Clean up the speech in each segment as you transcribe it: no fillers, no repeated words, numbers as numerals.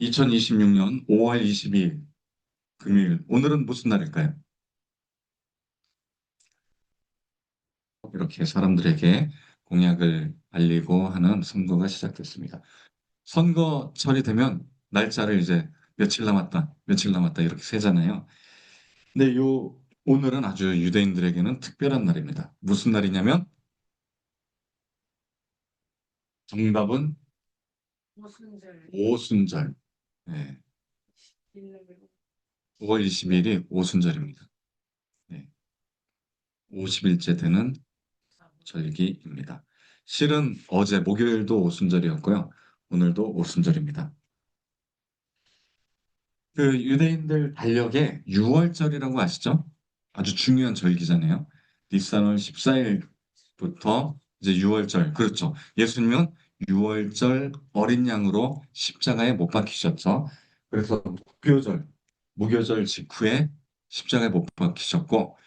2026년 5월 22일 금요일. 오늘은 무슨 날일까요? 이렇게 사람들에게 공약을 알리고 하는 선거가 시작됐습니다. 선거철이 되면 날짜를 이제 며칠 남았다, 며칠 남았다 이렇게 세잖아요. 근데 오늘은 아주 유대인들에게는 특별한 날입니다. 무슨 날이냐면 정답은 오순절. 네, 5월 20일이 오순절입니다. 네, 50일째 되는 절기입니다. 실은 어제 목요일도 오순절이었고요. 오늘도 오순절입니다. 그 유대인들 달력에 6월절이라고 아시죠? 아주 중요한 절기잖아요. 니산월 14일부터 이제 6월절. 그렇죠. 예수님은 6월절 어린 양으로 십자가에 못 박히셨죠. 그래서 무교절 직후에 십자가에 못 박히셨고,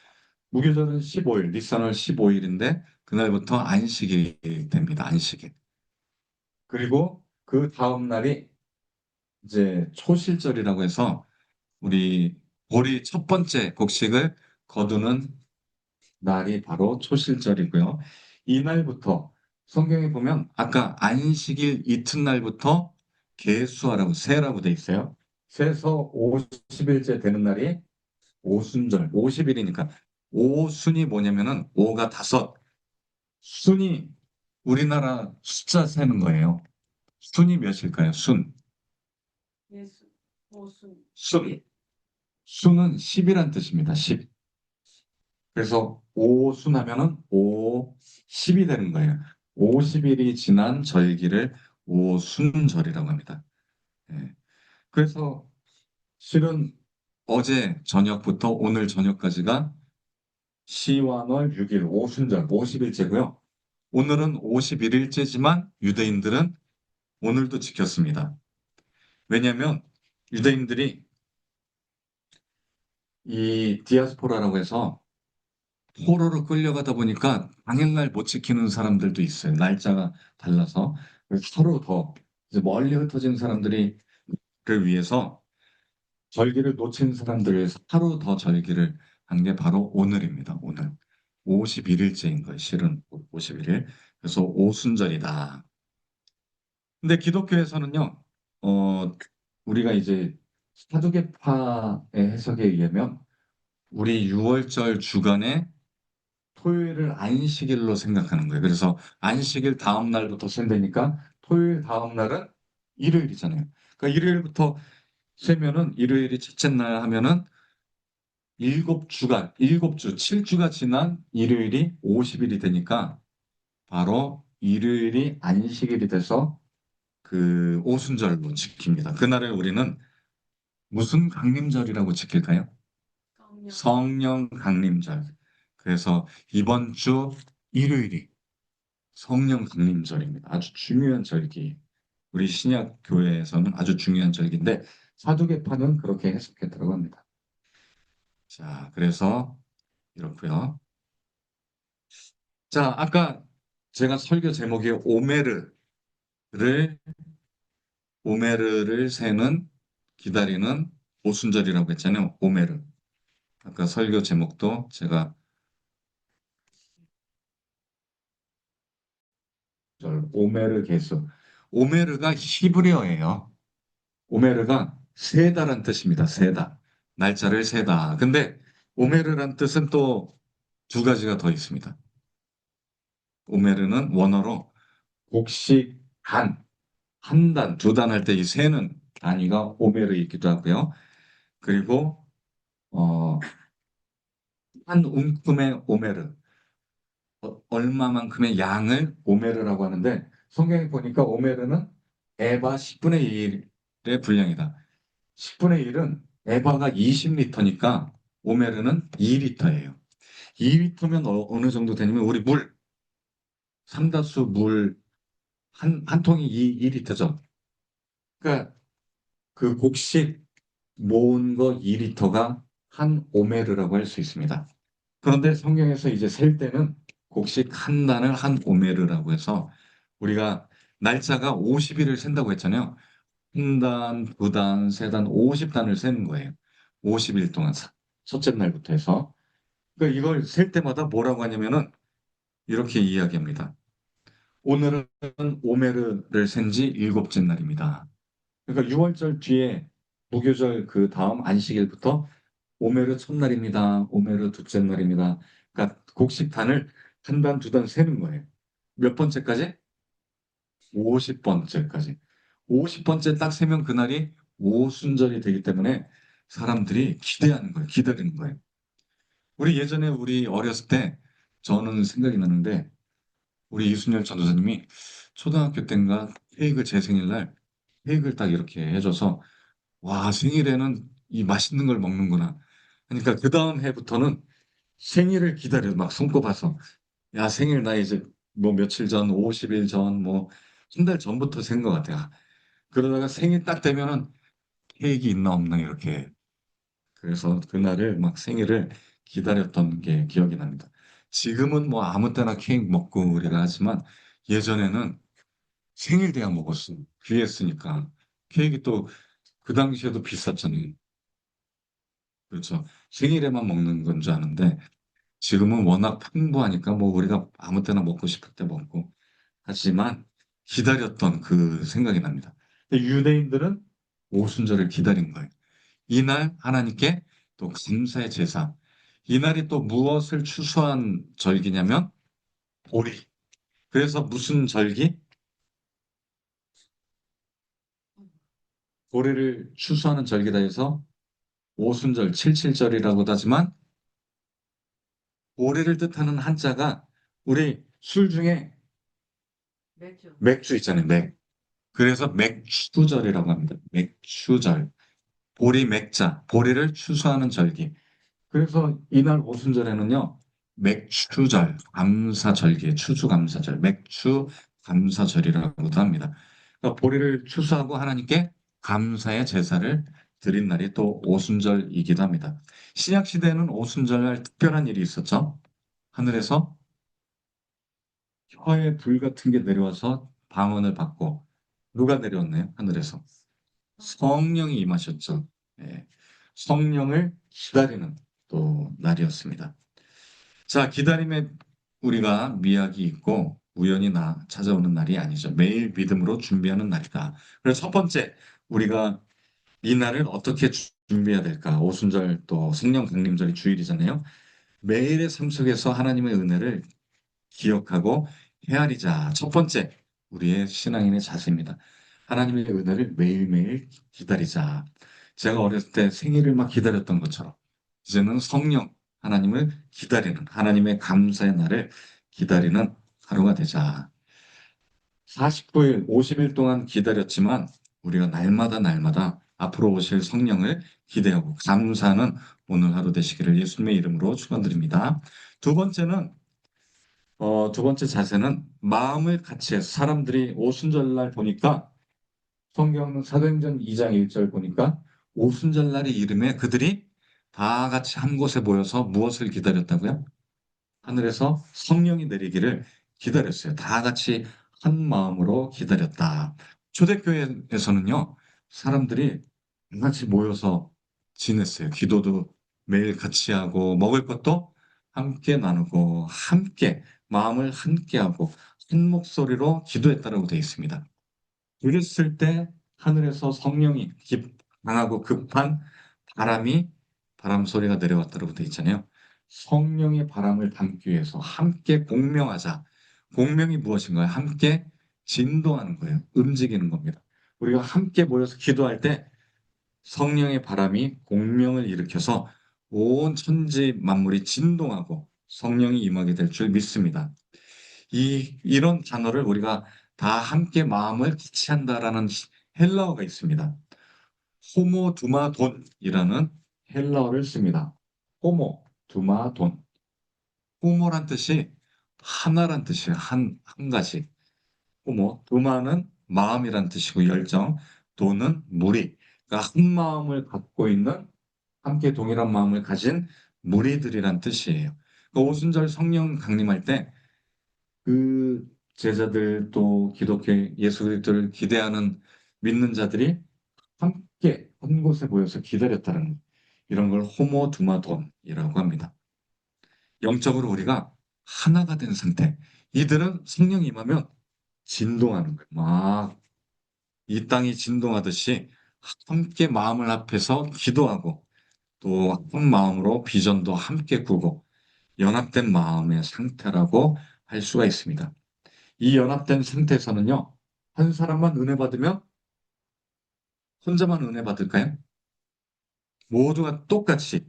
무교절은 15일, 니산월 15일인데 그날부터 안식일이 됩니다. 안식일. 그리고 그 다음 날이 이제 초실절이라고 해서 우리 보리 첫 번째 곡식을 거두는 날이 바로 초실절이고요. 이날부터 성경에 보면 아까 안식일 이튿날부터 계수하라고 세라고 돼 있어요. 세서 50일째 되는 날이 오순절, 50일이니까 오순이 뭐냐면은 오가 다섯, 순이 우리나라 숫자 세는 거예요. 순이 몇일까요? 순. 순은 10이란 뜻입니다. 10. 그래서 오순하면은 10이 되는 거예요. 50일이 지난 절기를 오순절이라고 합니다. 예. 그래서 실은 어제 저녁부터 오늘 저녁까지가 시완월 6일 오순절 50일째고요. 오늘은 51일째지만 유대인들은 오늘도 지켰습니다. 왜냐하면 유대인들이 이 디아스포라라고 해서 포로로 끌려가다 보니까 당일날 못 지키는 사람들도 있어요. 날짜가 달라서. 그래서 서로 더 이제 멀리 흩어진 사람들이 를 위해서 절기를 놓친 사람들을 하루 더 절기를 한 게 바로 오늘입니다. 오늘. 51일째인 거예요. 실은 51일. 그래서 오순절이다. 근데 기독교에서는요, 어, 우리가 이제 사두개파의 해석에 의하면 우리 6월절 주간에 토요일을 안식일로 생각하는 거예요. 그래서 안식일 다음 날부터 센다니까 토요일 다음 날은 일요일이잖아요. 그러니까 일요일부터 세면은 일요일이 첫째 날 하면은 일곱 주간, 일곱 주, 7주가 지난 일요일이 50일이 되니까 바로 일요일이 안식일이 돼서 그 오순절로 지킵니다. 그날을 우리는 무슨 강림절이라고 지킬까요? 성령 강림절. 그래서 이번 주 일요일이 성령 강림절입니다. 아주 중요한 절기. 우리 신약 교회에서는 아주 중요한 절기인데 사두개파는 그렇게 해석했다고 합니다. 자, 그래서 이렇고요. 자, 아까 제가 설교 제목이 오메르를 세는 기다리는 오순절이라고 했잖아요. 오메르. 아까 설교 제목도 제가 오메르 개수. 오메르가 히브리어예요. 오메르가 세다란 뜻입니다. 세다. 날짜를 세다. 근데 오메르란 뜻은 또 두 가지가 더 있습니다. 오메르는 원어로 곡식 단, 한 단, 두 단 할 때 이 세는 단위가 오메르이기도 하고요. 그리고 한 움큼의 오메르, 얼마만큼의 양을 오메르라고 하는데 성경에 보니까 오메르는 에바 10분의 1의 분량이다. 10분의 1은 에바가 20리터니까 오메르는 2리터예요. 2리터면 어느 정도 되냐면 우리 물, 삼다수 물 한 통이 2리터죠. 그러니까 그 곡식 모은 거 2리터가 한 오메르라고 할 수 있습니다. 그런데 성경에서 이제 셀 때는 곡식 한 단을 한 오메르라고 해서 우리가 날짜가 50일을 센다고 했잖아요. 한 단, 두 단, 세 단, 50단을 세는 거예요. 50일 동안 첫째 날부터 해서. 그러니까 이걸 셀 때마다 뭐라고 하냐면은 이렇게 이야기합니다. 오늘은 오메르를 센 지 일곱째 날입니다. 그러니까 6월절 뒤에 무교절 그 다음 안식일부터 오메르 첫날입니다. 오메르 둘째 날입니다. 그러니까 곡식단을 한 단, 두 단 세는 거예요. 몇 번째까지? 50번째까지. 50번째 딱 세면 그날이 오순절이 되기 때문에 사람들이 기대하는 거예요. 기다리는 거예요. 우리 예전에 어렸을 때 저는 생각이 나는데 우리 이순열 전도사님이 초등학교 때인가 케이크 제 생일날 케이크를 딱 이렇게 해줘서 와 생일에는 이 맛있는 걸 먹는구나. 그러니까 그 다음 해부터는 생일을 기다려 막 손꼽아서 야 생일 나 이제 뭐 며칠 전 50일 전 뭐 한 달 전부터 센 것 같아요. 그러다가 생일 딱 되면은 케이크 있나 없나 이렇게 그래서 그날을 막 생일을 기다렸던 게 기억이 납니다. 지금은 뭐 아무 때나 케이크 먹고 우리가 하지만 예전에는 생일 돼야 먹었어. 귀했으니까. 케이크 또 그 당시에도 비쌌잖아요. 그렇죠. 생일에만 먹는 건 줄 아는데 지금은 워낙 풍부하니까 뭐 우리가 아무 때나 먹고 싶을 때 먹고 하지만 기다렸던 그 생각이 납니다. 근데 유대인들은 오순절을 기다린 거예요. 이날 하나님께 또 감사의 제사. 이날이 또 무엇을 추수한 절기냐면 보리. 그래서 무슨 절기? 보리를 추수하는 절기다 해서 오순절, 칠칠절이라고도 하지만 보리를 뜻하는 한자가 우리 술 중에 맥주 있잖아요. 그래서 맥추절이라고 합니다. 맥추절. 보리 맥자, 보리를 추수하는 절기. 그래서 이날 오순절에는요, 맥추절, 감사절기, 추수감사절, 맥추감사절이라고도 합니다. 그러니까 보리를 추수하고 하나님께 감사의 제사를 드린 날이 또 오순절이기도 합니다. 신약 시대에는 오순절날 특별한 일이 있었죠. 하늘에서 혀의 불 같은 게 내려와서 방언을 받고 누가 내려왔나요? 하늘에서 성령이 임하셨죠. 예. 성령을 기다리는 또 날이었습니다. 자, 기다림에 우리가 미학이 있고 우연히 찾아오는 날이 아니죠. 매일 믿음으로 준비하는 날이다. 그래서 첫 번째, 우리가 이 날을 어떻게 준비해야 될까? 오순절 또 성령 강림절이 주일이잖아요. 매일의 삶 속에서 하나님의 은혜를 기억하고 헤아리자. 첫 번째, 우리의 신앙인의 자세입니다. 하나님의 은혜를 매일매일 기다리자. 제가 어렸을 때 생일을 막 기다렸던 것처럼, 이제는 성령, 하나님을 기다리는, 하나님의 감사의 날을 기다리는 하루가 되자. 49일, 50일 동안 기다렸지만, 우리가 날마다 앞으로 오실 성령을 기대하고 감사하는 오늘 하루 되시기를 예수님의 이름으로 축원드립니다. 두 번째는 두 번째 자세는 마음을 같이 해서 사람들이 오순절날 보니까 성경 사도행전 2장 1절 보니까 오순절날의 이름에 그들이 다 같이 한 곳에 모여서 무엇을 기다렸다고요? 하늘에서 성령이 내리기를 기다렸어요. 다 같이 한 마음으로 기다렸다. 초대교회에서는요, 사람들이 다 같이 모여서 지냈어요. 기도도 매일 같이 하고, 먹을 것도 함께 나누고, 함께, 마음을 함께하고, 한 목소리로 기도했다라고 되어 있습니다. 그랬을 때 하늘에서 성령이 강하고 급한 바람 소리가 내려왔다고 되어 있잖아요. 성령의 바람을 담기 위해서 함께 공명하자. 공명이 무엇인가요? 함께 진동하는 거예요. 움직이는 겁니다. 우리가 함께 모여서 기도할 때 성령의 바람이 공명을 일으켜서 온 천지 만물이 진동하고 성령이 임하게 될 줄 믿습니다. 이런 단어를 우리가 다 함께 마음을 같이 한다라는 헬라어가 있습니다. 호모 두마 돈이라는 헬라어를 씁니다. 호모 두마 돈. 호모란 뜻이 하나란 뜻이에요. 한 가지. 호모 두마는 마음이란 뜻이고 열정, 돈은 무리. 그러니까 한 마음을 갖고 있는 함께 동일한 마음을 가진 무리들이란 뜻이에요. 그러니까 오순절 성령 강림할 때 그 제자들 또 기독교 예수 그리스도를 기대하는 믿는 자들이 함께 한 곳에 모여서 기다렸다는 이런 걸 호모두마돈이라고 합니다. 영적으로 우리가 하나가 된 상태. 이들은 성령이 임하면 진동하는 거예요. 막 이 땅이 진동하듯이 함께 마음을 합해서 기도하고 또 한 마음으로 비전도 함께 꾸고 연합된 마음의 상태라고 할 수가 있습니다. 이 연합된 상태에서는요, 한 사람만 은혜 받으면 혼자만 은혜 받을까요? 모두가 똑같이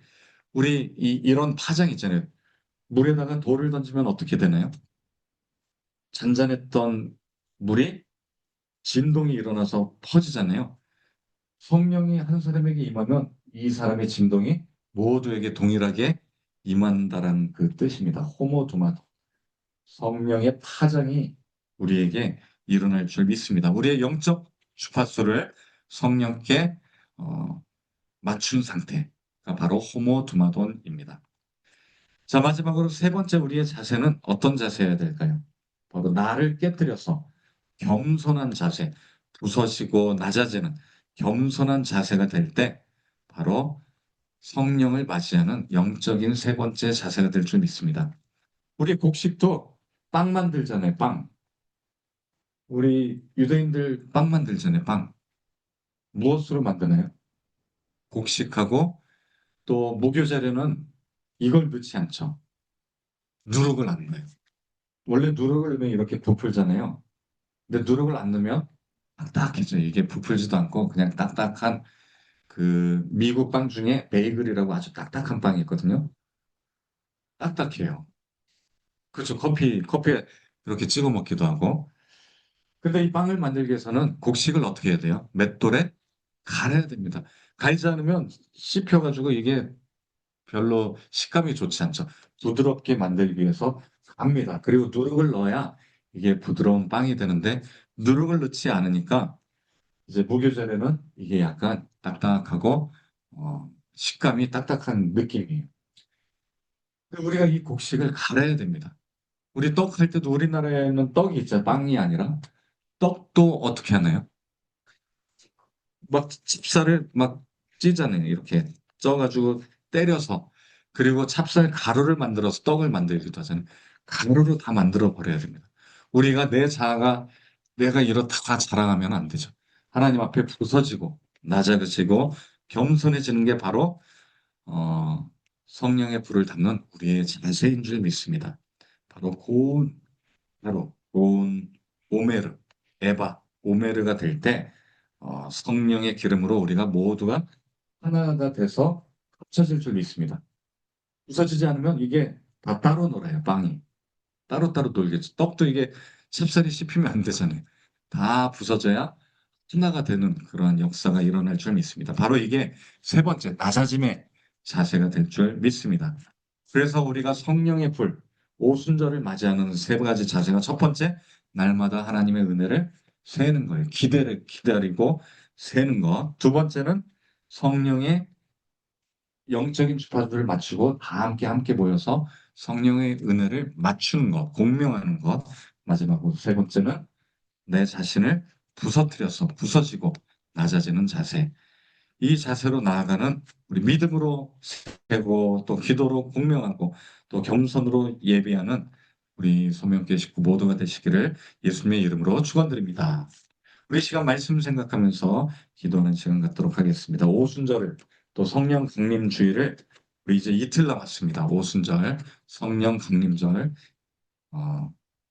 우리 이런 파장 있잖아요. 물에다가 돌을 던지면 어떻게 되나요? 잔잔했던 물이 진동이 일어나서 퍼지잖아요. 성령이 한 사람에게 임하면 이 사람의 진동이 모두에게 동일하게 임한다는 그 뜻입니다. 호모두마도. 성령의 파장이 우리에게 일어날 줄 믿습니다. 우리의 영적 주파수를 성령께 어, 맞춘 상태가 바로 호모두마돈입니다. 자, 마지막으로 세 번째 우리의 자세는 어떤 자세여야 될까요? 바로 나를 깨뜨려서 겸손한 자세, 부서지고 낮아지는 겸손한 자세가 될 때 바로 성령을 맞이하는 영적인 세 번째 자세가 될 줄 믿습니다. 우리 곡식도 빵 만들잖아요, 빵. 우리 유대인들 빵 만들잖아요, 빵. 무엇으로 만드나요? 곡식하고 또 무교재료는 이걸 넣지 않죠. 누룩을 안 넣어요. 원래 누룩을 넣으면 이렇게 부풀잖아요. 근데 누룩을 안 넣으면 딱딱해져요. 이게 부풀지도 않고 그냥 딱딱한 그 미국 빵 중에 베이글이라고 아주 딱딱한 빵이 있거든요. 딱딱해요. 그렇죠. 커피에 이렇게 찍어 먹기도 하고. 근데 이 빵을 만들기 위해서는 곡식을 어떻게 해야 돼요? 맷돌에 갈아야 됩니다. 갈지 않으면 씹혀가지고 이게 별로 식감이 좋지 않죠. 부드럽게 만들기 위해서 갑니다. 그리고 누룩을 넣어야 이게 부드러운 빵이 되는데 누룩을 넣지 않으니까 이제 무교절에는 이게 약간 딱딱하고 식감이 딱딱한 느낌이에요. 우리가 이 곡식을 갈아야 됩니다. 우리 떡 할 때도 우리나라에는 떡이 있잖아요. 빵이 아니라 떡도 어떻게 하나요? 막 찹쌀을 막 찌잖아요. 이렇게 쪄가지고 때려서 그리고 찹쌀 가루를 만들어서 떡을 만들기도 하잖아요. 가루로 다 만들어 버려야 됩니다. 우리가 내 자아가 내가 이렇다 자랑하면 안 되죠. 하나님 앞에 부서지고 낮아지고 겸손해지는 게 바로 어, 성령의 불을 담는 우리의 자세인 줄 믿습니다. 바로 고운 바로 고운 오메르, 에바, 오메르가 될 때 성령의 기름으로 우리가 모두가 하나가 돼서 합쳐질 줄 믿습니다. 부서지지 않으면 이게 다 따로 놀아요, 빵이. 따로따로 놀겠죠. 떡도 이게 찹쌀이 씹히면 안 되잖아요. 다 부서져야 하나가 되는 그러한 역사가 일어날 줄 믿습니다. 바로 이게 세 번째, 낮아짐의 자세가 될 줄 믿습니다. 그래서 우리가 성령의 불, 오순절을 맞이하는 세 가지 자세가 첫 번째, 날마다 하나님의 은혜를 세는 거예요. 기대를 기다리고 세는 것. 두 번째는 성령의 영적인 주파수를 맞추고 다 함께 모여서 성령의 은혜를 맞추는 것, 공명하는 것. 마지막으로 세 번째는 내 자신을 부서뜨려서 부서지고 낮아지는 자세. 이 자세로 나아가는 우리 믿음으로 세고 또 기도로 공명하고 또 겸손으로 예배하는 우리 소명계 식구 모두가 되시기를 예수님의 이름으로 축원드립니다. 우리 시간 말씀 생각하면서 기도하는 시간 갖도록 하겠습니다. 오순절을 또 성령 강림 주일을 우리 이제 이틀 남았습니다. 오순절, 성령 강림절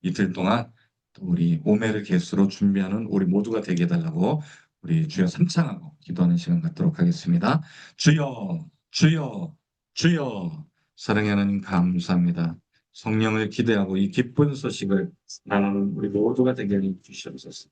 이틀 동안 또 우리 오메르 개수로 준비하는 우리 모두가 되게 해달라고 우리 주여 삼창하고 기도하는 시간 갖도록 하겠습니다. 주여, 주여, 주여, 사랑의 하나님 감사합니다. 성령을 기대하고 이 기쁜 소식을 나누는 우리 모두가 되게 해주시옵소서.